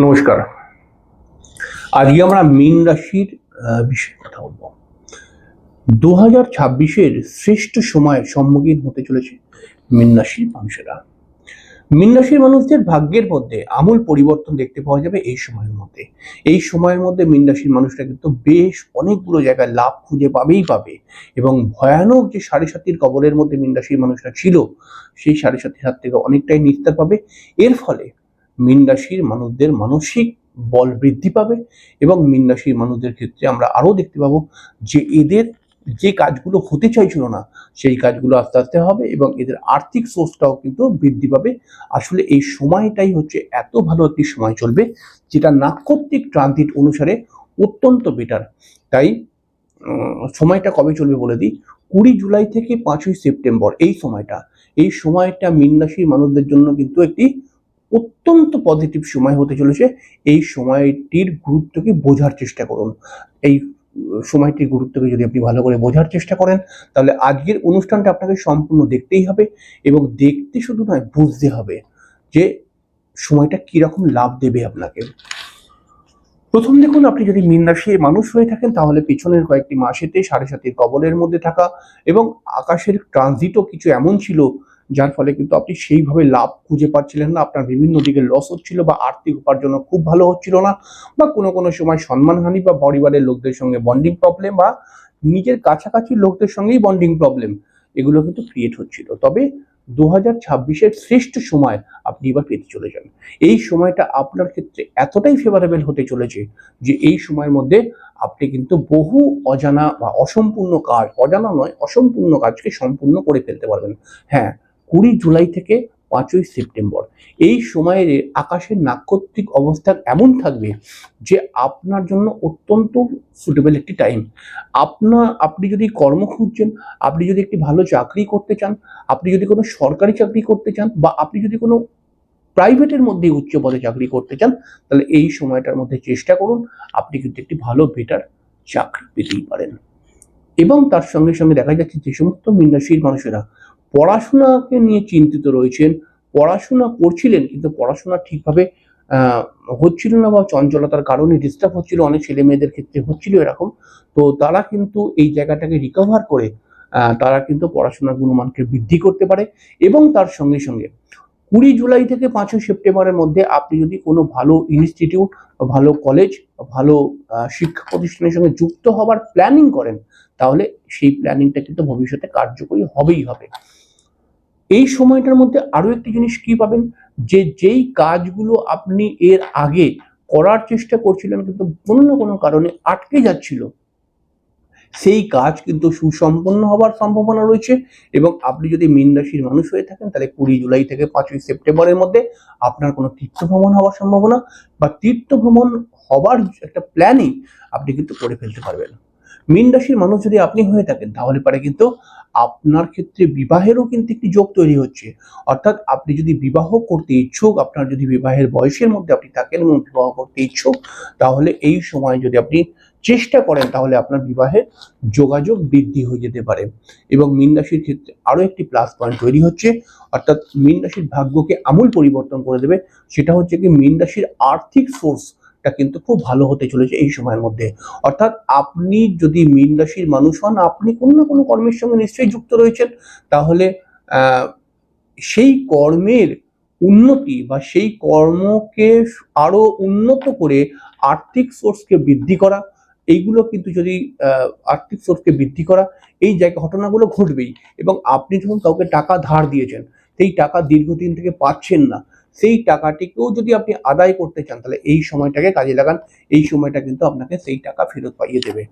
নমস্কার। আজকে আমরা মীন রাশির বিষয়ে কথা বলবো। 2026-এর শ্রেষ্ঠ সময়ের সম্মুখীন হতে চলেছে মীন রাশির মানুষেরা। মীন রাশির মানুষদের ভাগ্যের মধ্যে আমূল পরিবর্তন দেখতে পাওয়া যাবে এই সময়ের মধ্যে। এই সময়ের মধ্যে মীন রাশির মানুষরা কিন্তু বেশ অনেকগুলো জায়গায় লাভ খুঁজে পাবে এবং ভয়ানক যে সাড়ে সাতির কবলের মধ্যে মীন রাশির মানুষরা ছিল, সেই সাড়ে সাতির হাত থেকে অনেকটাই নিস্তার পাবে। এর ফলে মীন রাশির মানুষদের মানসিক বল বৃদ্ধি পাবে এবং মীন রাশির মানুষদের ক্ষেত্রে আমরা আরো দেখতে পাবো যে এদের যে কাজগুলো হতে চাইছিল না সেই কাজগুলো আস্তে আস্তে হবে এবং এদের আর্থিক সোর্সটাও কিন্তু বৃদ্ধি পাবে। আসলে এই সময়টাই হচ্ছে এত ভালো একটি সময় চলবে, যেটা নাক্ষত্রিক ট্রানজিট অনুসারে অত্যন্ত বেটার। তাই সময়টা কবে চলবে বলে দিই। 20 জুলাই থেকে 5ই সেপ্টেম্বর এই সময়টা মীন রাশির মানুষদের জন্য কিন্তু একটি অত্যন্ত পজিটিভ সময় হতে চলেছে। এই সময়টির গুরুত্বকে বোঝার চেষ্টা করুন। এই সময়টির গুরুত্বকে যদি আপনি ভালো করে বোঝার চেষ্টা করেন, তাহলে আজকের অনুষ্ঠানটা আপনাকে সম্পূর্ণ দেখতেই হবে এবং দেখতে শুধু নয়, বুঝতে হবে যে সময়টা কিরকম লাভ দেবে আপনাকে। প্রথম দেখুন, আপনি যদি মীন রাশির মানুষ হয়ে থাকেন তাহলে পিছনের কয়েকটি মাসেতে সাড়ে সাতির কবলের মধ্যে থাকা এবং আকাশের ট্রানজিটও কিছু এমন ছিল যার ফলে কিন্তু আপনি সেইভাবে লাভ খুঁজে পাচ্ছিলেন না। আপনার বিভিন্ন দিকে লস হচ্ছিল বা আর্থিক উপার্জন খুব ভালো হচ্ছিল না, বা কোনো সময় সম্মানহানি বা পরিবারের লোকদের সঙ্গে বন্ডিং প্রবলেম বা নিজের কাছাকাছি লোকদের সঙ্গেই বন্ডিং প্রবলেম, এগুলো কিন্তু ক্রিয়েট হচ্ছিল। তবে 2026-এর শ্রেষ্ঠ সময় আপনি এবার পেতে চলেছেন। এই সময়টা আপনার ক্ষেত্রে এতটাই ফেভারেবল হতে চলেছে যে এই সময়ের মধ্যে আপনি কিন্তু বহু অজানা বা অসম্পূর্ণ কাজকে সম্পূর্ণ করে ফেলতে পারবেন। হ্যাঁ, 20 জুলাই থেকে 5ই সেপ্টেম্বর এই সময়ের আকাশের নাক্ষত্রিক অবস্থান এমন থাকবে যে আপনার জন্য অত্যন্ত সুটেবল একটি টাইম। আপনি যদি কর্ম খুঁজছেন, আপনি যদি একটি ভালো চাকরি করতে চান, আপনি যদি কোনো সরকারি চাকরি করতে চান, বা আপনি যদি কোনো প্রাইভেটের মধ্যে উচ্চ পদে চাকরি করতে চান, তাহলে এই সময়টার মধ্যে চেষ্টা করুন। আপনি কিন্তু একটি ভালো বেটার চাকরি পেতেই পারেন। এবং তার সঙ্গে সঙ্গে দেখা যাচ্ছে যে সমস্ত মীন রাশির মানুষেরা পড়াশোনাকে নিয়ে চিন্তিত রয়েছেন, পড়াশোনা করছিলেন কিন্তু পড়াশোনা ঠিকভাবে হচ্ছিল না বা চঞ্চলতার কারণে ডিস্টার্ব হচ্ছিল, অনেক ছেলে মেয়েদের ক্ষেত্রে হচ্ছিল এরকম। তো তারা কিন্তু এই জায়গাটাকে রিকভার করে তারা কিন্তু পড়াশোনার গুণমানকে বৃদ্ধি করতে পারে। এবং তার সঙ্গে সঙ্গে 20 জুলাই থেকে 5ই সেপ্টেম্বরের মধ্যে আপনি যদি কোনো ভালো ইনস্টিটিউট, ভালো কলেজ, ভালো শিক্ষা প্রতিষ্ঠানের সঙ্গে যুক্ত হবার প্ল্যানিং করেন, তাহলে সেই প্ল্যানিংটা কিন্তু ভবিষ্যতে কার্যকরী হবেই হবে। এই সময়টার মধ্যে আরো একটি জিনিস কি পাবেন, যে যেই কাজগুলো আপনি এর আগে করার চেষ্টা করছিলেন কিন্তু কোনো না কোনো কারণে আটকে যাচ্ছিল, সেই কাজ কিন্তু সুসম্পন্ন হবার সম্ভাবনা রয়েছে। এবং আপনি যদি মীন রাশির মানুষ হয়ে থাকেন তাহলে 20 জুলাই থেকে 5ই সেপ্টেম্বরের মধ্যে আপনার কোনো তীর্থ ভ্রমণ হওয়ার সম্ভাবনা বা তীর্থ ভ্রমণ হবার একটা প্ল্যানিং আপনি কিন্তু করে ফেলতে পারবেন। মীন রাশির মানুষ যদি আপনি হয়ে থাকেন তাহলে পারে কিন্তু আপনার ক্ষেত্রে বিবাহেরও কিন্তু একটি যোগ তৈরি হচ্ছে। অর্থাৎ আপনি যদি বিবাহ করতে ইচ্ছুক, আপনার যদি বিবাহের বয়সের মধ্যে আপনি থাকেন এবং বিবাহ করতে ইচ্ছুক, তাহলে এই সময় যদি আপনি চেষ্টা করেন তাহলে আপনার বিবাহের যোগাযোগ বৃদ্ধি হয়ে যেতে পারে। এবং মীন রাশির ক্ষেত্রে আরো একটি প্লাস পয়েন্ট তৈরি হচ্ছে, অর্থাৎ মীন রাশির ভাগ্যকে আমূল পরিবর্তন করে দেবে। সেটা হচ্ছে কি, মীন রাশির আর্থিক সোর্সটা কিন্তু খুব ভালো হতে চলেছে এই সময়ের মধ্যে। অর্থাৎ আপনি যদি মীন রাশির মানুষ হন, আপনি কোনো না কোনো কর্মের সঙ্গে নিশ্চয়ই যুক্ত রয়েছেন, তাহলে সেই কর্মের উন্নতি বা সেই কর্মকে আরো উন্নত করে আর্থিক সোর্সকে বৃদ্ধি করা, এইগুলো কিন্তু যদি আর্থিক সোর্সকে বৃদ্ধি করা, এই জায়গা ঘটনাগুলো ঘটবেই। এবং আপনি যখন কাউকে টাকা ধার দিয়েছেন, সেই টাকা দীর্ঘদিন থেকে পাচ্ছেন না, সেই টাকাটিকেও যদি আপনি আদায় করতে চান তাহলে এই সময়টাকে কাজে লাগান। এই সময়টা কিন্তু আপনাকে সেই টাকা ফেরত পাইয়ে দেবে।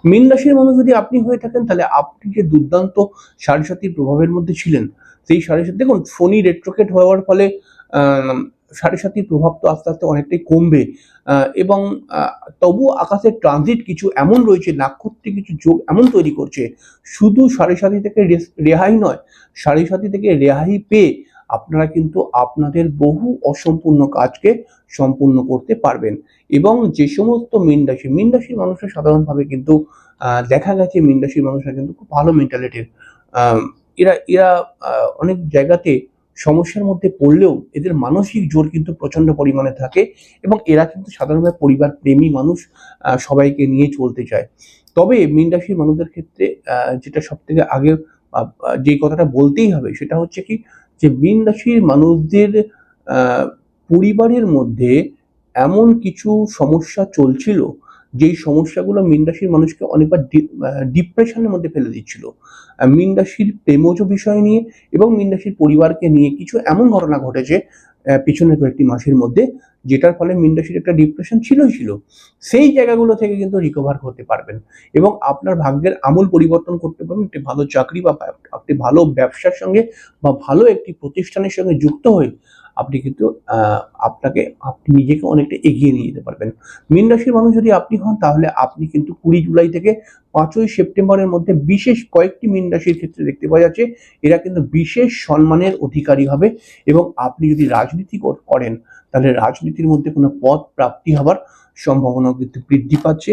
মীন রাশির মানুষ যদি আপনি হয়ে থাকেন তাহলে আপনি যে দুর্দান্ত সাড়ে সাতির প্রভাবের মধ্যে ছিলেন, সেই সাড়ে সাতি দেখুন শনি রেট্রোকেট হওয়ার ফলে সাড়ে সাতির প্রভাব তো আস্তে আস্তে অনেকটাই কমবে। এবং তবু আকাশের ট্রানজিট কিছু এমন রয়েছে, নাক্ষত্রিক কিছু যোগ এমন তৈরি করছে, শুধু সাড়ে সাতি থেকে রেহাই নয়, সাড়ে সাতি থেকে রেহাই পেয়ে আপনারা কিন্তু আপনাদের বহু অসম্পূর্ণ কাজকে সম্পূর্ণ করতে পারবেন। এবং যে সমস্ত মীন রাশির মানুষরা সাধারণভাবে কিন্তু দেখা গেছে মীন রাশির মানুষরা কিন্তু খুব ভালো মেন্টালিটির। এরা এরা অনেক জায়গাতে সমস্যার মধ্যে পড়লেও এদের মানসিক জোর কিন্তু প্রচন্ড পরিমাণে থাকে এবং এরা কিন্তু সাধারণভাবে পরিবার প্রেমী মানুষ, সবাইকে নিয়ে চলতে চায়। তবে মীন রাশির মানুষদের ক্ষেত্রে যেটা সব থেকে আগে যে কথাটা বলতেই হবে সেটা হচ্ছে কি, যে মীন রাশির মানুষদের পরিবারের মধ্যে এমন কিছু সমস্যা চলছিল যেই সমস্যাগুলো মীন রাশির মানুষকে অনেকবার ডিপ্রেশনের মধ্যে ফেলে দিচ্ছিল। মীন রাশির প্রেমজ বিষয় নিয়ে এবং মীন রাশির পরিবারকে নিয়ে কিছু এমন ঘটনা ঘটেছে পিছনের কয়েকটি মাসের মধ্যে, যেটার ফলে মীন রাশির একটা ডিপ্রেশন ছিল। সেই জায়গাগুলো থেকে কিন্তু রিকভার করতে পারবেন এবং আপনার ভাগ্যের আমূল পরিবর্তন করতে পারবেন। একটি ভালো চাকরি বা একটি ভালো ব্যবসার সঙ্গে বা ভালো একটি প্রতিষ্ঠানের সঙ্গে যুক্ত হয়ে আপনি কিন্তু আপনি নিজেকে অনেকটা এগিয়ে নিয়ে যেতে পারবেন। মীন রাশির মানুষ যদি আপনি হন, তাহলে আপনি কিন্তু 20 জুলাই থেকে 5ই সেপ্টেম্বরের মধ্যে বিশেষ কয়েকটি মীন রাশির ক্ষেত্রে দেখতে পাওয়া যাচ্ছে এরা কিন্তু বিশেষ সম্মানের অধিকারী হবে এবং আপনি যদি রাজনীতি করেন তাহলে রাজনীতির মধ্যে কোনো পদ প্রাপ্তি হবার সম্ভাবনা কিন্তু বৃদ্ধি পাচ্ছে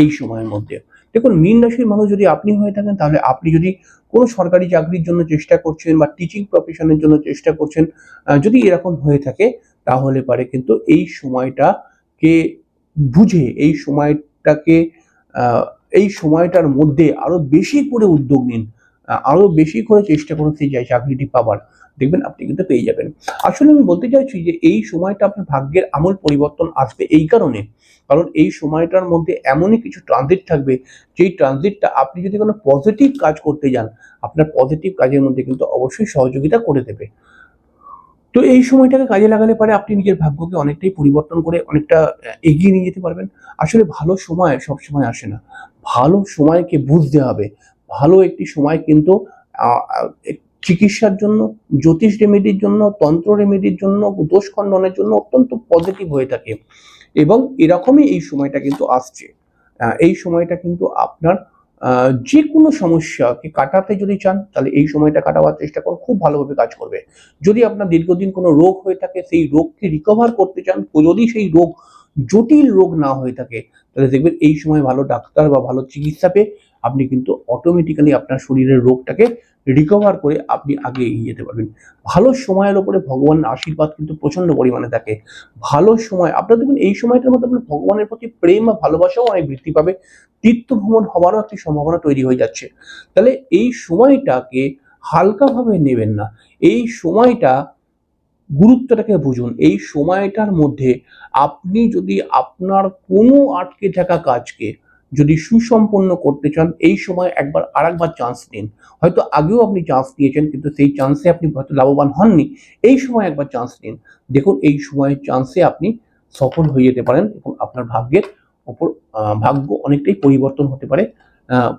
এই সময়ের মধ্যে। দেখুন, মীন রাশির মানুষ যদি আপনি হয়ে থাকেন, তাহলে আপনি যদি কোনো সরকারি চাকরির জন্য চেষ্টা করছেন বা টিচিং প্রফেশনের জন্য চেষ্টা করছেন, যদি এরকম হয়ে থাকে তাহলে পারে কিন্তু এই সময়টাকে বুঝে এই সময়টার মধ্যে আরো বেশি করে উদ্যোগ নিন, আরো বেশি করে চেষ্টা করুন সেই চাকরিটি পাবার, দেখবেন আপনি কিন্তু পেয়ে যাবেন। আসলে আমি বলতে চাইছি যে এই সময়টা আপনার ভাগ্যের আমূল পরিবর্তন আসবে এই কারণে, কারণ এই সময়টার মধ্যে এমনই কিছু ট্রানজিট থাকবে যেই ট্রানজিটটা আপনি যদি কোনো পজিটিভ কাজ করতে যান, আপনার পজিটিভ কাজের মধ্যে কিন্তু অবশ্যই সহযোগিতা করে দেবে। তো এই সময়টাকে কাজে লাগালে পারে আপনি নিজের ভাগ্যকে অনেকটাই পরিবর্তন করে অনেকটা এগিয়ে নিয়ে যেতে পারবেন। আসলে ভালো সময় সবসময় আসে না, ভালো সময়কে বুঝতে হবে। ভালো একটি সময় কিন্তু আহ, আহ, চিকিৎসার জন্য, জ্যোতিষ রেমেডির জন্য, তন্ত্র রেমেডির জন্য, দোষ খণ্ডনের জন্য অত্যন্ত পজিটিভ হয়ে থাকে এবং এরকমই এই সময়টা কিন্তু আসছে। এই সময়টা কিন্তু আপনার যে কোনো সমস্যাকে কাটাতে যদি চান তাহলে এই সময়টা কাটাবার চেষ্টা করুন, খুব ভালোভাবে কাজ করবে। যদি আপনার দীর্ঘদিন কোনো রোগ হয়ে থাকে, সেই রোগকে রিকভার করতে চান, যদি সেই রোগ জটিল রোগ না হয়ে থাকে, তাহলে দেখবেন এই সময় ভালো ডাক্তার বা ভালো চিকিৎসা পেয়ে আপনি কিন্তু অটোমেটিক্যালি আপনার শরীরের রোগটাকে রিকভার করে আপনি আগে এগিয়ে যেতে পারবেন। ভালো সময়ের ওপরে ভগবানের আশীর্বাদ কিন্তু প্রচন্ড পরিমাণে থাকে। ভালো সময় আপনার দেখবেন এই সময়টার মধ্যে আপনার ভগবানের প্রতি প্রেম বা ভালোবাসাও অনেক বৃদ্ধি পাবে, তীর্থ ভ্রমণ হওয়ারও একটি সম্ভাবনা তৈরি হয়ে যাচ্ছে। তাহলে এই সময়টাকে হালকাভাবে নেবেন না, এই সময়টা গুরুত্বটাকে বুঝুন। এই সময়টার মধ্যে আপনি যদি আপনার কোনো আটকে থাকা কাজকে যদি সুসম্পন্ন করতে চান, এই সময় আরেকবার চান্স নিন। হয়তো আগেও আপনি চান্স নিয়েছেন কিন্তু সেই চান্সে আপনি হয়তো লাভবান হননি, এই সময় একবার চান্স নিন। দেখুন এই সময়ের চান্সে আপনি সফল হয়ে যেতে পারেন এবং আপনার ভাগ্যের ওপর ভাগ্য অনেকটাই পরিবর্তন হতে পারে,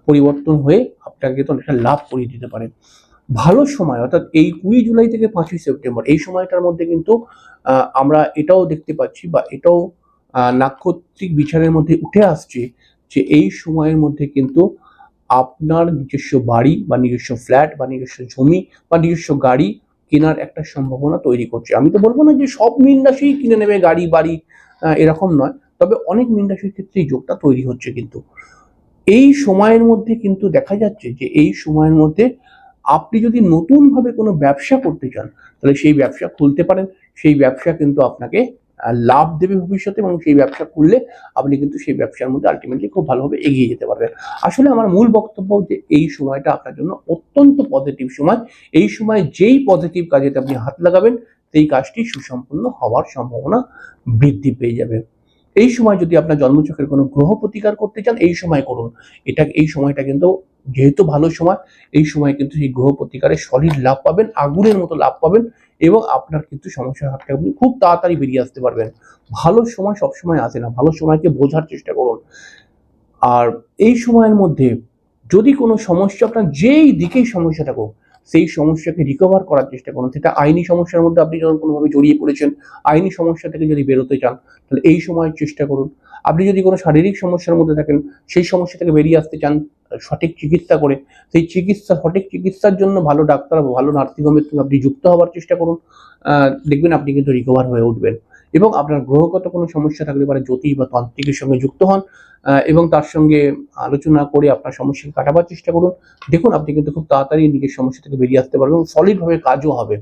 পরিবর্তন হয়ে আপনাকে কিন্তু অনেকটা লাভ করিয়ে দিতে পারে। ভালো সময় অর্থাৎ এই 20 জুলাই থেকে 5ই সেপ্টেম্বর এই সময়টার মধ্যে কিন্তু আমরা এটাও দেখতে পাচ্ছি বা এটাও নাক্ষত্রিক বিচারের মধ্যে উঠে আসছে যে এই সময়ের মধ্যে কিন্তু আপনার নিজস্ব বাড়ি বা নিজস্ব ফ্ল্যাট বা নিজস্ব জমি বা নিজস্ব গাড়ি কেনার একটা সম্ভাবনা তৈরি করছে। আমি তো বলবো না যে সব মীন রাশি কিনে নেবে গাড়ি বাড়ি, এরকম নয়, তবে অনেক মীন রাশির ক্ষেত্রে এই যোগটা তৈরি হচ্ছে। কিন্তু এই সময়ের মধ্যে কিন্তু দেখা যাচ্ছে যে এই সময়ের মধ্যে আপনি যদি নতুন ভাবে কোনো ব্যবসা করতে চান তাহলে সেই ব্যবসা খুলতে পারেন। সেই ব্যবসা কিন্তু আপনাকে লাভ দেবে ভবিষ্যতে এবং সেই ব্যবসা খুললে আপনি কিন্তু সেই ব্যবসার মধ্যে আলটিমেটলি খুব ভালোভাবে এগিয়ে যেতে পারবেন। আসলে আমার মূল বক্তব্য যে এই সময়টা আপনার জন্য অত্যন্ত পজিটিভ সময়। এই সময় যেই পজিটিভ কাজেতে আপনি হাত লাগাবেন সেই কাজটি সুসম্পন্ন হওয়ার সম্ভাবনা বৃদ্ধি পেয়ে যাবে। এই সময় যদি আপনার জন্মছকের কোনো গ্রহ প্রতিকার করতে চান এই সময় করুন। এই সময়টা কিন্তু যেহেতু ভালো সময়, এই সময় কিন্তু সেই গ্রহ প্রতিকারের সলিড লাভ পাবেন, আগুনের মতো লাভ পাবেন এবং আপনার কিন্তু সমস্যার হাত থেকে আপনি খুব তাড়াতাড়ি বেরিয়ে আসতে পারবেন। ভালো সময় সবসময় আসে না, ভালো সময়কে বোঝার চেষ্টা করুন। আর এই সময়ের মধ্যে যদি কোনো সমস্যা, আপনার যেই দিকেই সমস্যা থাকুক সেই সমস্যাকে রিকভার করার চেষ্টা করুন। সেটা আইনি সমস্যার মধ্যে আপনি যখন কোনোভাবে জড়িয়ে পড়েছেন, আইনি সমস্যা থেকে যদি বেরোতে চান তাহলে এই সময় চেষ্টা করুন। আপনি যদি কোনো শারীরিক সমস্যার মধ্যে থাকেন, সেই সমস্যা থেকে বেরিয়ে আসতে চান সঠিক চিকিৎসা করে, সেই সঠিক চিকিৎসার জন্য ভালো ডাক্তার বা ভালো নার্সিংহোমের সঙ্গে আপনি যুক্ত হওয়ার চেষ্টা করুন। দেখবেন আপনি কিন্তু রিকভার হয়ে উঠবেন। এবং আপনার গ্রহগত কোনো সমস্যা থাকলে পারে জ্যোতিষ বা তান্ত্রিকের সঙ্গে যুক্ত হন এবং তার সঙ্গে আলোচনা করে আপনার সমস্যাকে কাটাবার চেষ্টা করুন। দেখুন আপনি কিন্তু খুব তাড়াতাড়ি নিজের সমস্যা থেকে বেরিয়ে আসতে পারবেন এবং সলিডভাবে কাজও হবে।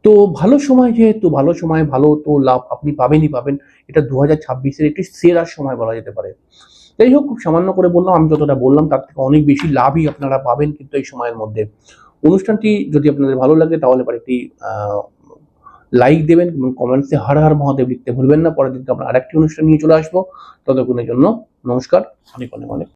তো ভালো সময়, যেহেতু ভালো সময়, ভালো তো লাভ আপনি পাবেনই পাবেন। এটা 2026-এর একটি সেরা সময় বলা যেতে পারে। যাই হোক, খুব সামান্য করে বললাম, আমি যতটা বললাম তার থেকে অনেক বেশি লাভই আপনারা পাবেন কিন্তু এই সময়ের মধ্যে। অনুষ্ঠানটি যদি আপনাদের ভালো লাগে তাহলে পরে একটি লাইক দেবেন এবং কমেন্টসে হর হর মহাদেব লিখতে ভুলবেন না। পরের দিনকে আমরা আরেকটি অনুষ্ঠান নিয়ে চলে আসবো। ততক্ষণের জন্য নমস্কার, অনেক অনেক অনেক